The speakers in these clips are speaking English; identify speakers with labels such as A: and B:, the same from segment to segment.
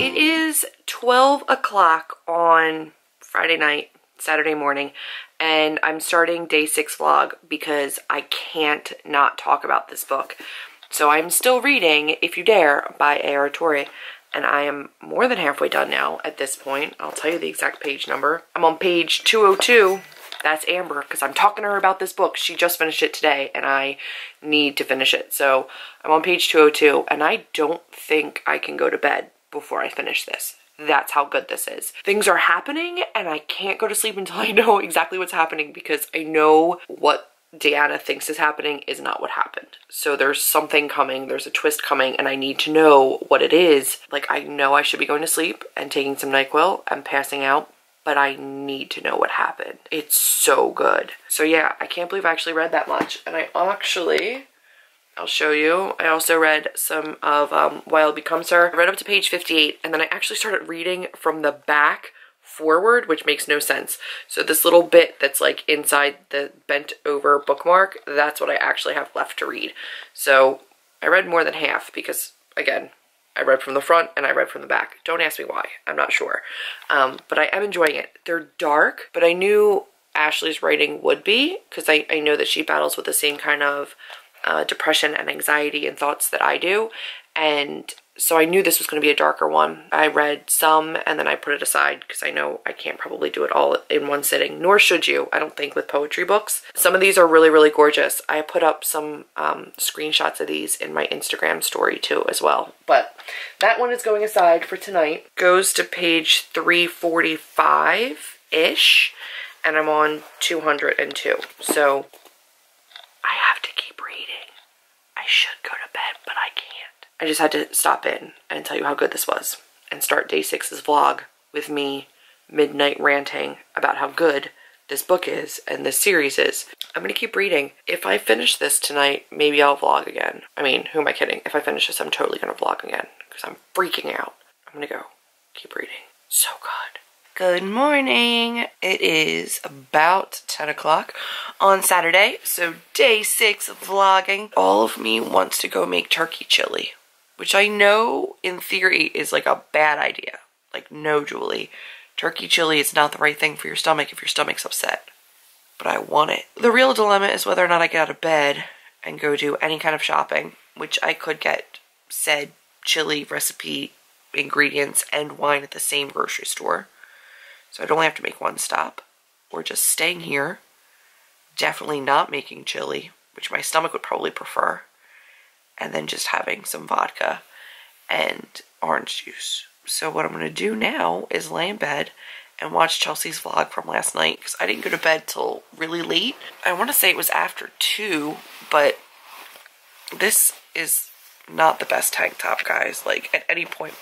A: It is 12 o'clock on Friday night, Saturday morning, and I'm starting day 6 vlog because I can't not talk about this book. So I'm still reading If You Dare by A.R. Torre, and I am more than halfway done now at this point. I'll tell you the exact page number. I'm on page 202. That's Amber, because I'm talking to her about this book. She just finished it today, and I need to finish it. So I'm on page 202, and I don't think I can go to bed before I finish this. That's how good this is. Things are happening, and I can't go to sleep until I know exactly what's happening, because I know what Deanna thinks is happening is not what happened. So there's something coming, there's a twist coming, and I need to know what it is. Like, I know I should be going to sleep and taking some NyQuil and passing out, but I need to know what happened. It's so good. So yeah, I can't believe I actually read that much. And I'll show you. I also read some of Wild Becomes Her. I read up to page 58, and then I actually started reading from the back forward, which makes no sense. So this little bit that's like inside the bent over bookmark, that's what I actually have left to read. So I read more than half because, again, I read from the front and I read from the back. Don't ask me why. I'm not sure. But I am enjoying it. They're dark, but I knew Ashley's writing would be, because I know that she battles with the same kind of depression and anxiety and thoughts that I do. And so I knew this was going to be a darker one. I read some and then I put it aside because I know I can't probably do it all in one sitting, nor should you, I don't think, with poetry books. Some of these are really, really gorgeous. I put up some screenshots of these in my Instagram story too as well. But that one is going aside for tonight. Goes to page 345-ish, and I'm on 202. So I have to keep reading. I should go to bed, but I can't. I just had to stop in and tell you how good this was and start day 6's vlog with me midnight ranting about how good this book is and this series is. I'm gonna keep reading. If I finish this tonight, maybe I'll vlog again. I mean, who am I kidding? If I finish this, I'm totally gonna vlog again because I'm freaking out. I'm gonna go keep reading. So good. Good morning. It is about 10 o'clock on Saturday, so day 6 of vlogging. All of me wants to go make turkey chili, which I know in theory is like a bad idea. Like, no, Julie, turkey chili is not the right thing for your stomach if your stomach's upset. But I want it. The real dilemma is whether or not I get out of bed and go do any kind of shopping, which I could get said chili recipe ingredients and wine at the same grocery store. So I'd only have to make one stop, or just staying here, definitely not making chili, which my stomach would probably prefer, and then just having some vodka and orange juice. So what I'm going to do now is lay in bed and watch Chelsea's vlog from last night, because I didn't go to bed till really late. I want to say it was after 2, but this is not the best tank top, guys. Like, at any point,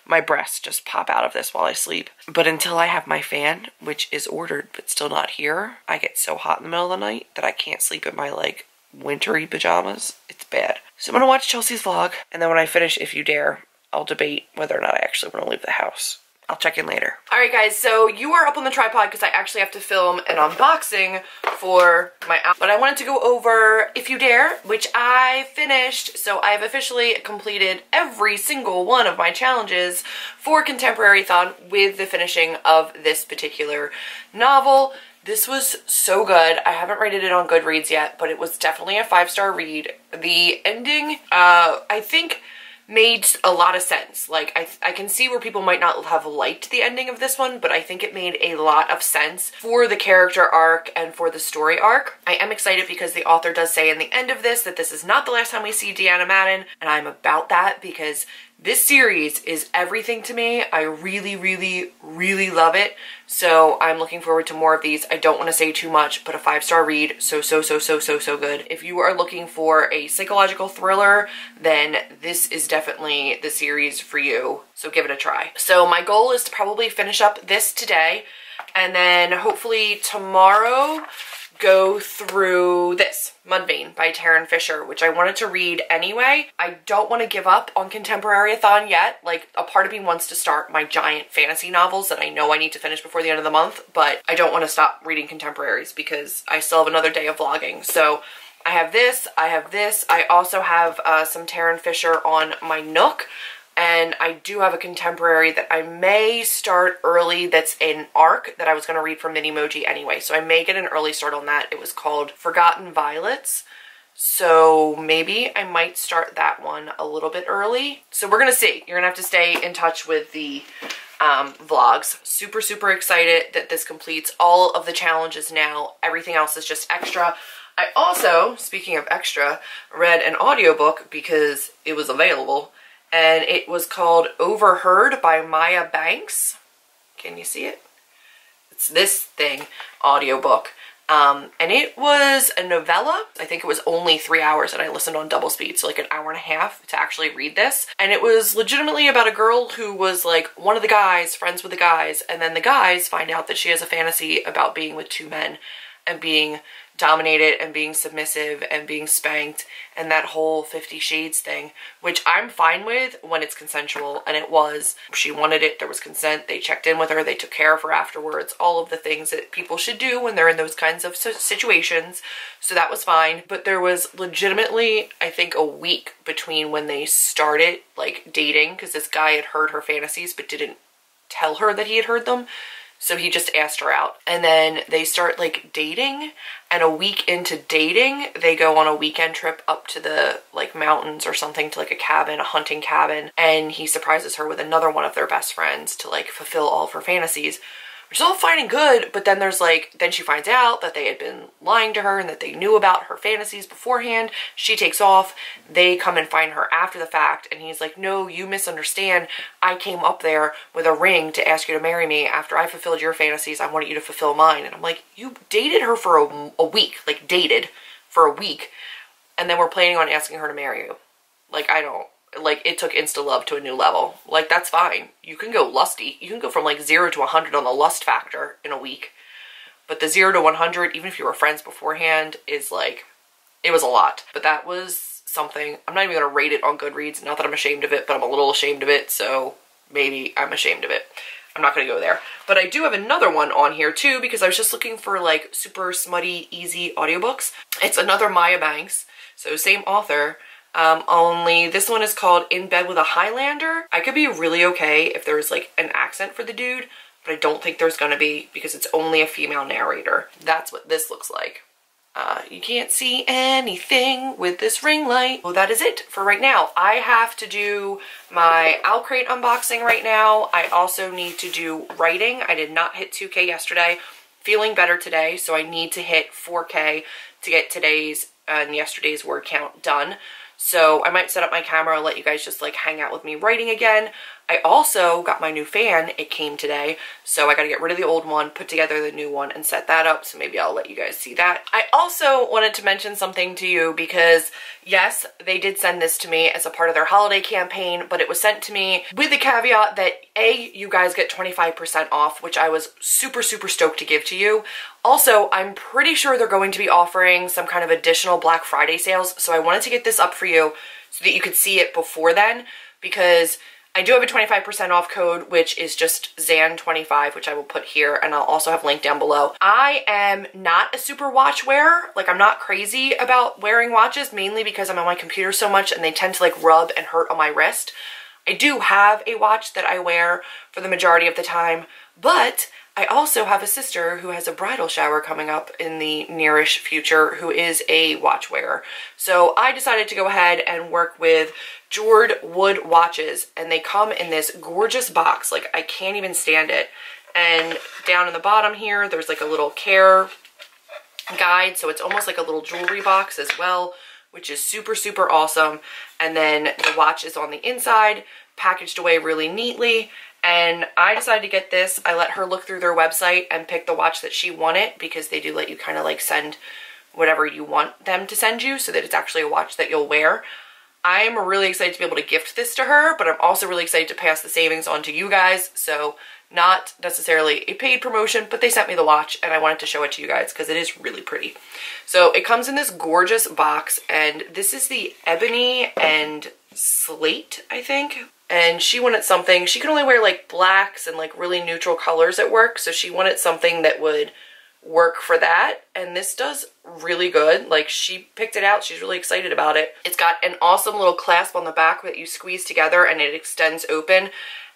A: my breasts just pop out of this while I sleep. But until I have my fan, which is ordered but still not here, I get so hot in the middle of the night that I can't sleep in my, like, wintry pajamas. It's bad. So I'm gonna watch Chelsea's vlog, and then when I finish If You Dare, I'll debate whether or not I actually want to leave the house. I'll check in later. Alright guys, so you are up on the tripod because I actually have to film an unboxing for my app. But I wanted to go over If You Dare, which I finished. So I have officially completed every single one of my challenges for ContemporaryAThon with the finishing of this particular novel. This was so good. I haven't rated it on Goodreads yet, but it was definitely a 5-star read. The ending, I think, made a lot of sense. Like, I can see where people might not have liked the ending of this one, but I think it made a lot of sense for the character arc and for the story arc. I am excited because the author does say in the end of this that this is not the last time we see Deanna Madden, and I'm about that because this series is everything to me. I really, really, really love it. So I'm looking forward to more of these. I don't want to say too much, but a 5-star read. So good. If you are looking for a psychological thriller, then this is definitely the series for you. So give it a try. So my goal is to probably finish up this today, and then hopefully tomorrow go through this, Mudvayne by Taryn Fisher, which I wanted to read anyway. I don't want to give up on ContemporaryAThon yet. Like, a part of me wants to start my giant fantasy novels that I know I need to finish before the end of the month, but I don't want to stop reading contemporaries because I still have another day of vlogging. So I have this, I also have some Taryn Fisher on my Nook, And I do have a contemporary that I may start early that's an arc that I was going to read from Minimoji anyway. So I may get an early start on that. It was called Forgotten Violets. So maybe I might start that one a little bit early. So we're going to see. You're going to have to stay in touch with the vlogs. Super, super excited that this completes all of the challenges now. Everything else is just extra. I also, speaking of extra, read an audiobook because it was available. And it was called Overheard by Maya Banks. Can you see it? It's this thing, audiobook. And it was a novella. I think it was only 3 hours and I listened on double speed, so like an hour and a half to actually read this. And it was legitimately about a girl who was like one of the guys, friends with the guys, and then the guys find out that she has a fantasy about being with two men and being dominated and being submissive and being spanked and that whole 50 Shades thing, which I'm fine with when it's consensual, and it was. She wanted it, there was consent, they checked in with her, they took care of her afterwards, all of the things that people should do when they're in those kinds of situations, so that was fine. But there was legitimately, I think, a week between when they started like dating, because this guy had heard her fantasies but didn't tell her that he had heard them. So he just asked her out, and then they start like dating, and a week into dating, they go on a weekend trip up to the like mountains or something, to like a cabin, a hunting cabin, and he surprises her with another one of their best friends to like fulfill all of her fantasies, which is all fine and good. But then there's like, then she finds out that they had been lying to her and that they knew about her fantasies beforehand. She takes off, they come and find her after the fact, and he's like, no, you misunderstand. I came up there with a ring to ask you to marry me. After I fulfilled your fantasies, I wanted you to fulfill mine. And I'm like, you dated her for a week, like dated for a week, and then we're planning on asking her to marry you. Like, I don't. Like, it took insta-love to a new level. Like, that's fine. You can go lusty. You can go from, like, 0 to 100 on the lust factor in a week. But the 0 to 100, even if you were friends beforehand, is, like, it was a lot. But that was something. I'm not even going to rate it on Goodreads. Not that I'm ashamed of it, but I'm a little ashamed of it, so maybe I'm ashamed of it. I'm not going to go there. But I do have another one on here, too, because I was just looking for, like, super smutty, easy audiobooks. It's another Maya Banks, so same author. Only this one is called In Bed with a Highlander. I could be really okay if there was like an accent for the dude, but I don't think there's gonna be, because it's only a female narrator. That's what this looks like. You can't see anything with this ring light. Well, that is it for right now. I have to do my Owl Crate unboxing right now. I also need to do writing. I did not hit 2K yesterday. Feeling better today, so I need to hit 4K to get today's and yesterday's word count done. So I might set up my camera and let you guys just like hang out with me writing again. I also got my new fan. It came today, so I got to get rid of the old one, put together the new one, and set that up, so maybe I'll let you guys see that. I also wanted to mention something to you because, yes, they did send this to me as a part of their holiday campaign, but it was sent to me with the caveat that, A, you guys get 25% off, which I was super, super stoked to give to you. Also, I'm pretty sure they're going to be offering some kind of additional Black Friday sales, so I wanted to get this up for you so that you could see it before then, because I do have a 25% off code, which is just Zan25, which I will put here, and I'll also have linked down below. I am not a super watch wearer. Like, I'm not crazy about wearing watches, mainly because I'm on my computer so much and they tend to like rub and hurt on my wrist. I do have a watch that I wear for the majority of the time, but I also have a sister who has a bridal shower coming up in the nearish future who is a watch wearer. So I decided to go ahead and work with Jordwatches, and they come in this gorgeous box. Like, I can't even stand it. And down in the bottom here, there's like a little care guide, so it's almost like a little jewelry box as well, which is super, super awesome. And then the watch is on the inside, packaged away really neatly. And I decided to get this. I let her look through their website and pick the watch that she wanted, because they do let you kind of like send whatever you want them to send you so that it's actually a watch that you'll wear. I'm really excited to be able to gift this to her, but I'm also really excited to pass the savings on to you guys. So not necessarily a paid promotion, but they sent me the watch and I wanted to show it to you guys because it is really pretty. So it comes in this gorgeous box, and this is the ebony and slate, I think. And she wanted something, she could only wear like blacks and like really neutral colors at work, so she wanted something that would work for that, and this does really good. Like, she picked it out, she's really excited about it. It's got an awesome little clasp on the back that you squeeze together and it extends open.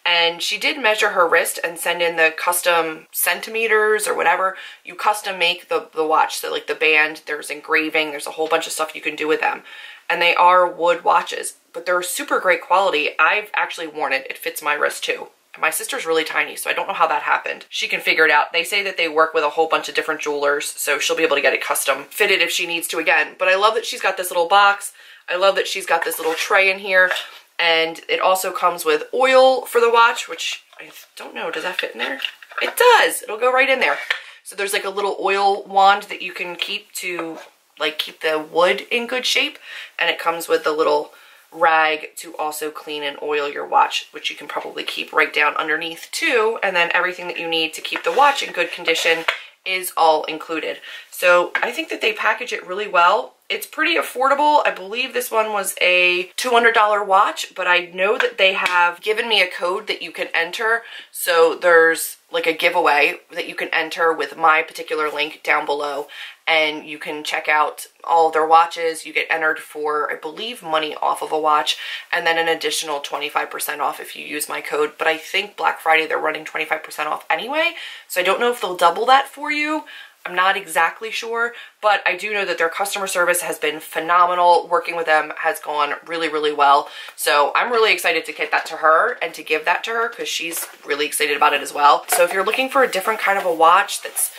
A: And she did measure her wrist and send in the custom centimeters or whatever. You custom make the watch. So like the band, there's engraving, there's a whole bunch of stuff you can do with them. And they are wood watches, but they're super great quality. I've actually worn it. It fits my wrist too. My sister's really tiny, so I don't know how that happened. She can figure it out. They say that they work with a whole bunch of different jewelers, so she'll be able to get it custom fitted if she needs to again. But I love that she's got this little box. I love that she's got this little tray in here. And it also comes with oil for the watch, which I don't know, does that fit in there? It does, it'll go right in there. So there's like a little oil wand that you can keep to like keep the wood in good shape. And it comes with the little rag to also clean and oil your watch, which you can probably keep right down underneath too. And then everything that you need to keep the watch in good condition is all included. So I think that they package it really well. It's pretty affordable. I believe this one was a $200 watch, but I know that they have given me a code that you can enter. So there's like a giveaway that you can enter with my particular link down below, and you can check out all their watches. You get entered for, I believe, money off of a watch, and then an additional 25% off if you use my code. But I think Black Friday they're running 25% off anyway, so I don't know if they'll double that for you. I'm not exactly sure, but I do know that their customer service has been phenomenal. Working with them has gone really, really well. So I'm really excited to get that to her and to give that to her because she's really excited about it as well. So if you're looking for a different kind of a watch that's,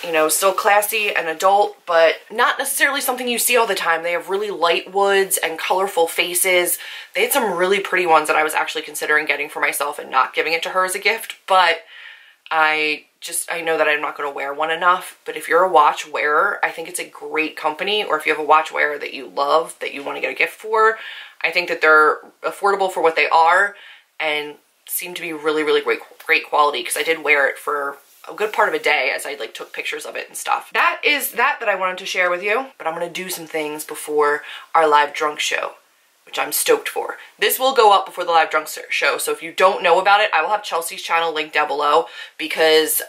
A: you know, still classy and adult, but not necessarily something you see all the time. They have really light woods and colorful faces. They had some really pretty ones that I was actually considering getting for myself and not giving it to her as a gift, but I know that I'm not going to wear one enough. But if you're a watch wearer, I think it's a great company. Or if you have a watch wearer that you love, that you want to get a gift for, I think that they're affordable for what they are and seem to be really, really great quality, because I did wear it for a good part of a day as I like took pictures of it and stuff. That is that I wanted to share with you, but I'm going to do some things before our live drunk show, which I'm stoked for. This will go up before the live drunk show, so if you don't know about it, I will have Chelsea's channel linked down below, because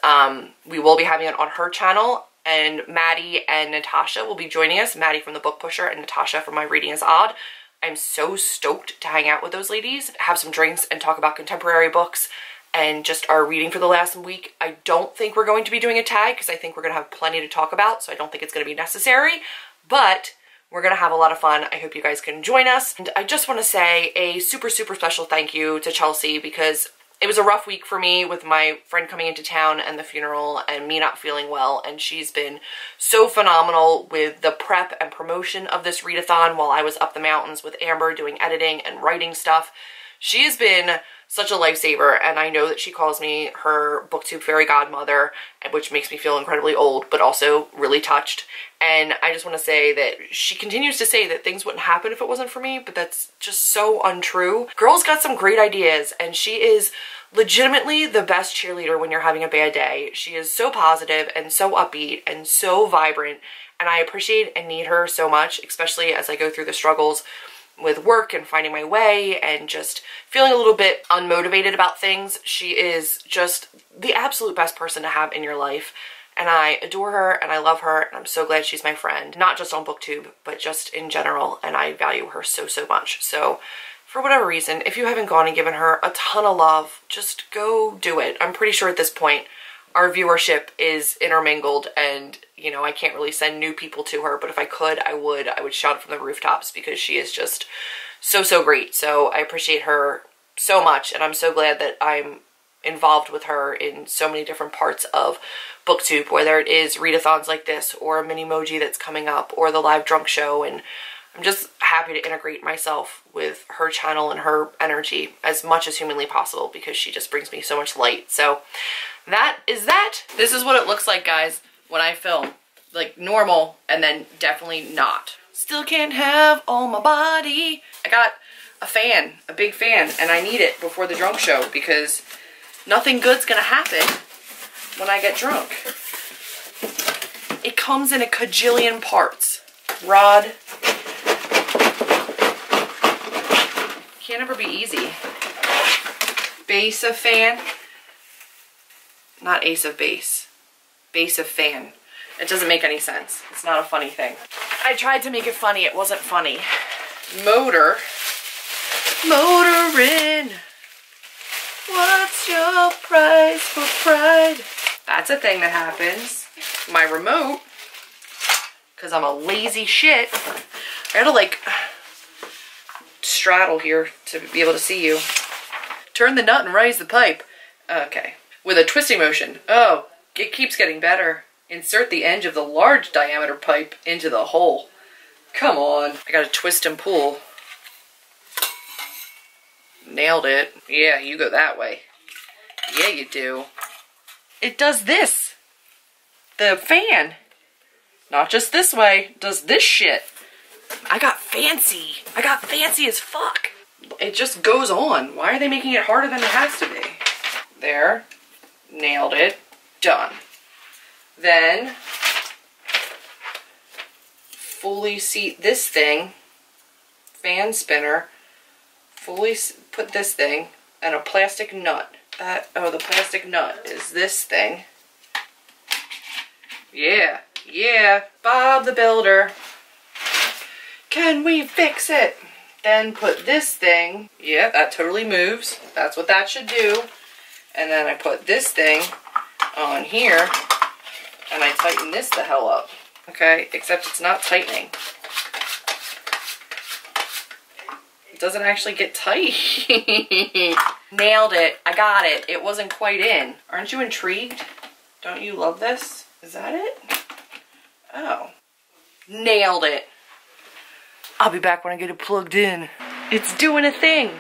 A: we will be having it on her channel, and Maddie and Natasha will be joining us. Maddie from the Book Pusher and Natasha from My Reading is Odd. I'm so stoked to hang out with those ladies, have some drinks, and talk about contemporary books and just our reading for the last week. I don't think we're going to be doing a tag, because I think we're going to have plenty to talk about, so I don't think it's going to be necessary, but we're going to have a lot of fun. I hope you guys can join us. And I just want to say a super, super special thank you to Chelsea, because it was a rough week for me with my friend coming into town and the funeral and me not feeling well. And she's been so phenomenal with the prep and promotion of this readathon while I was up the mountains with Amber doing editing and writing stuff. She has been such a lifesaver, and I know that she calls me her booktube fairy godmother, which makes me feel incredibly old, but also really touched. And I just want to say that she continues to say that things wouldn't happen if it wasn't for me, but that's just so untrue. Girl's got some great ideas, and she is legitimately the best cheerleader when you're having a bad day. She is so positive and so upbeat and so vibrant, and I appreciate and need her so much, especially as I go through the struggles with work and finding my way and just feeling a little bit unmotivated about things. She is just the absolute best person to have in your life, and I adore her and I love her, and I'm so glad she's my friend, not just on BookTube, but just in general, and I value her so, so much. So for whatever reason, if you haven't gone and given her a ton of love, just go do it. I'm pretty sure at this point our viewership is intermingled, and you know, I can't really send new people to her, but if I could, I would shout it from the rooftops, because she is just so, so great. So I appreciate her so much, and I'm so glad that I'm involved with her in so many different parts of BookTube, whether it is readathons like this, or a Minimoji that's coming up, or the live drunk show. And I'm just happy to integrate myself with her channel and her energy as much as humanly possible, because she just brings me so much light. So that is that. This is what it looks like, guys, when I film. Like normal, and then definitely not. Still can't have all my body. I got a fan, a big fan, and I need it before the drunk show, because nothing good's gonna happen when I get drunk. It comes in a cajillion parts. Rod. Can't ever be easy. Base of fan. Not ace of base. base of fan. It doesn't make any sense. It's not a funny thing. I tried to make it funny. It wasn't funny. Motor. Motoring. What's your price for pride? That's a thing that happens. My remote, because I'm a lazy shit. I gotta like straddle here to be able to see you. Turn the nut and raise the pipe. Okay. With a twisting motion. Oh, it keeps getting better. Insert the edge of the large diameter pipe into the hole. Come on. I gotta twist and pull. Nailed it. Yeah, you go that way. Yeah, you do. It does this. The fan. Not just this way. Does this shit. I got fancy. I got fancy as fuck. It just goes on. Why are they making it harder than it has to be? There. Nailed it. Done. Then fully seat this thing. Fan spinner. Fully put this thing and a plastic nut. Oh, the plastic nut is this thing. Yeah, yeah, Bob the Builder. Can we fix it? Then put this thing. Yeah, that totally moves. That's what that should do. And then I put this thing on here and I tighten this the hell up. Okay, except it's not tightening. It doesn't actually get tight. Nailed it. I got it. It wasn't quite in. Aren't you intrigued? Don't you love this? Is that it? Oh. Nailed it. I'll be back when I get it plugged in. It's doing a thing.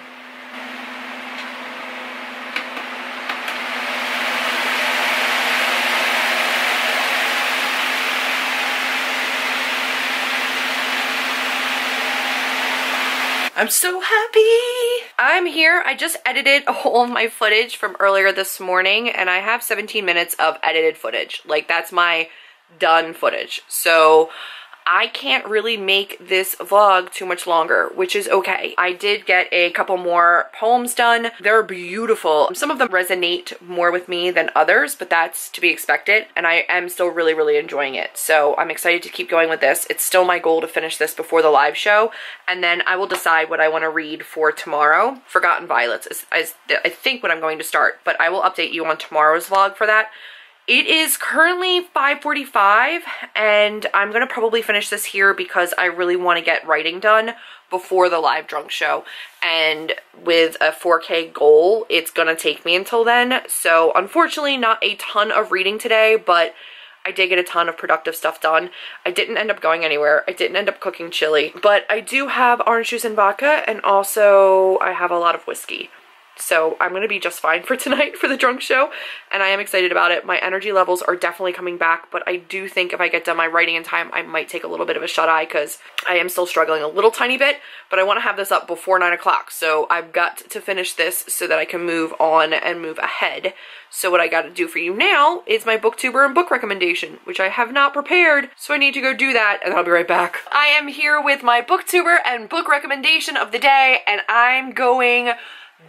A: I'm so happy. I'm here. I just edited all of my footage from earlier this morning and I have 17 minutes of edited footage. Like that's my done footage. So I can't really make this vlog too much longer, which is okay. I did get a couple more poems done. They're beautiful. Some of them resonate more with me than others, but that's to be expected. And I am still really, really enjoying it. So I'm excited to keep going with this. It's still my goal to finish this before the live show. And then I will decide what I want to read for tomorrow. Forgotten Violets is I think what I'm going to start, but I will update you on tomorrow's vlog for that. It is currently 5:45 and I'm going to probably finish this here because I really want to get writing done before the live drunk show. And with a 4K goal, it's going to take me until then. So unfortunately not a ton of reading today, but I did get a ton of productive stuff done. I didn't end up going anywhere. I didn't end up cooking chili, but I do have orange juice and vodka and also I have a lot of whiskey. So I'm going to be just fine for tonight for the drunk show, and I am excited about it. My energy levels are definitely coming back, but I do think if I get done my writing in time, I might take a little bit of a shut-eye because I am still struggling a little tiny bit, but I want to have this up before 9 o'clock, so I've got to finish this so that I can move on and move ahead. So what I got to do for you now is my booktuber and book recommendation, which I have not prepared, so I need to go do that, and I'll be right back. I am here with my booktuber and book recommendation of the day, and I'm going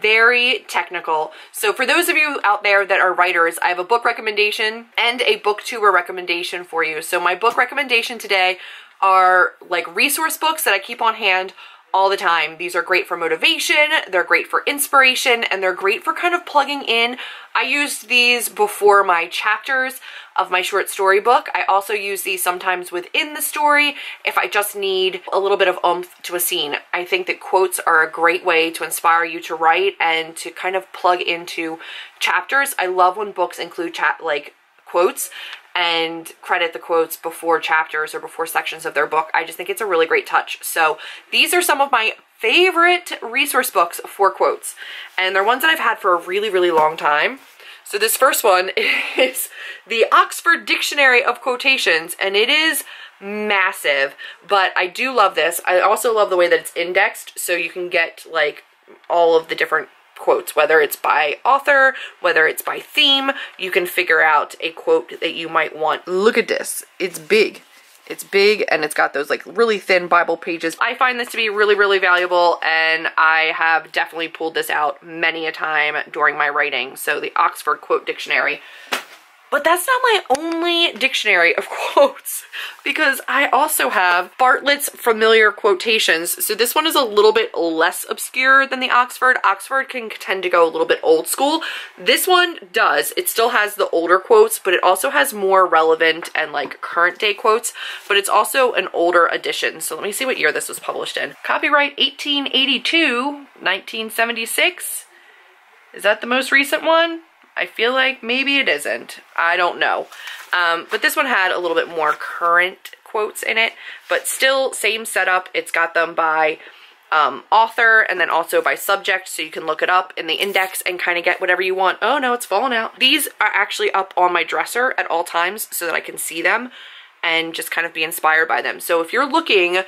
A: very technical. So for those of you out there that are writers, I have a book recommendation and a booktuber recommendation for you. So my book recommendation today are like resource books that I keep on hand all the time. These are great for motivation, they're great for inspiration, and they're great for kind of plugging in. I used these before my chapters of my short story book. I also use these sometimes within the story if I just need a little bit of oomph to a scene. I think that quotes are a great way to inspire you to write and to kind of plug into chapters. I love when books include quotes and credit the quotes before chapters or before sections of their book. I just think it's a really great touch. So these are some of my favorite resource books for quotes, and they're ones that I've had for a really, really long time. So this first one is the Oxford Dictionary of Quotations, and it is massive, but I do love this. I also love the way that it's indexed, so you can get like all of the different quotes, whether it's by author, whether it's by theme. You can figure out a quote that you might want. Look at this. It's big. It's big, and it's got those like really thin Bible pages. I find this to be really, really valuable, and I have definitely pulled this out many a time during my writing. So the Oxford Quote Dictionary. But that's not my only dictionary of quotes, because I also have Bartlett's Familiar Quotations. So this one is a little bit less obscure than the Oxford. Oxford can tend to go a little bit old school. This one does. It still has the older quotes, but it also has more relevant and like current day quotes, but it's also an older edition. So let me see what year this was published in. Copyright 1882, 1976. Is that the most recent one? I feel like maybe it isn't. I don't know. But this one had a little bit more current quotes in it, but still same setup. It's got them by author and then also by subject, so you can look it up in the index and kind of get whatever you want. Oh no, it's fallen out. These are actually up on my dresser at all times so that I can see them and just kind of be inspired by them. So if you're looking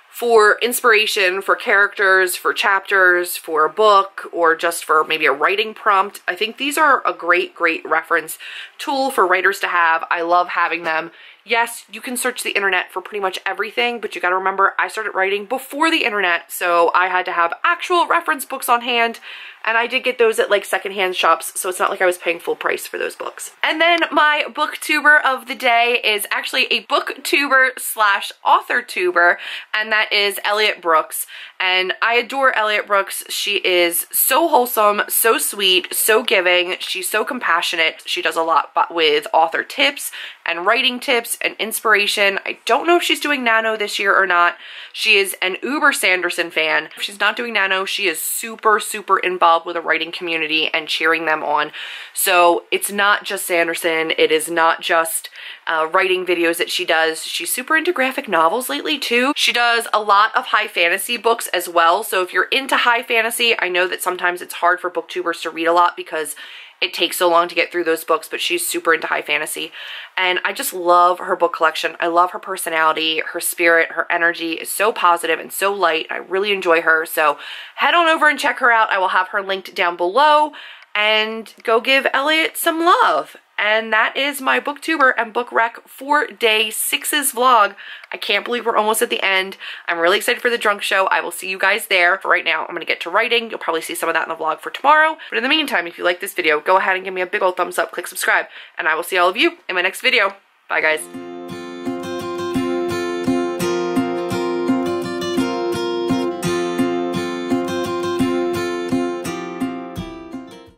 A: for inspiration, for characters, for chapters, for a book, or just for maybe a writing prompt, I think these are a great reference tool for writers to have. I love having them. Yes, you can search the internet for pretty much everything, but you gotta remember I started writing before the internet, so I had to have actual reference books on hand, and I did get those at like secondhand shops, so it's not like I was paying full price for those books. And then my booktuber of the day is actually a booktuber slash author tuber, and that is Elliot Brooks. And I adore Elliot Brooks. She is so wholesome, so sweet, so giving. She's so compassionate. She does a lot with author tips and writing tips and inspiration. I don't know if she's doing Nano this year or not. She is an uber Sanderson fan. If she's not doing Nano, she is super involved with the writing community and cheering them on. So it's not just Sanderson. It is not just writing videos that she does. She's super into graphic novels lately too. She does a lot of high fantasy books as well. So if you're into high fantasy, I know that sometimes it's hard for booktubers to read a lot because it takes so long to get through those books, but she's super into high fantasy. And I just love her book collection. I love her personality, her spirit, her energy is so positive and so light. I really enjoy her. So head on over and check her out. I will have her linked down below, and go give Elliot some love. And that is my booktuber and book rec for day 6's vlog. I can't believe we're almost at the end. I'm really excited for the drunk show. I will see you guys there. For right now, I'm gonna get to writing. You'll probably see some of that in the vlog for tomorrow. But in the meantime, if you like this video, go ahead and give me a big old thumbs up, click subscribe, and I will see all of you in my next video. Bye guys.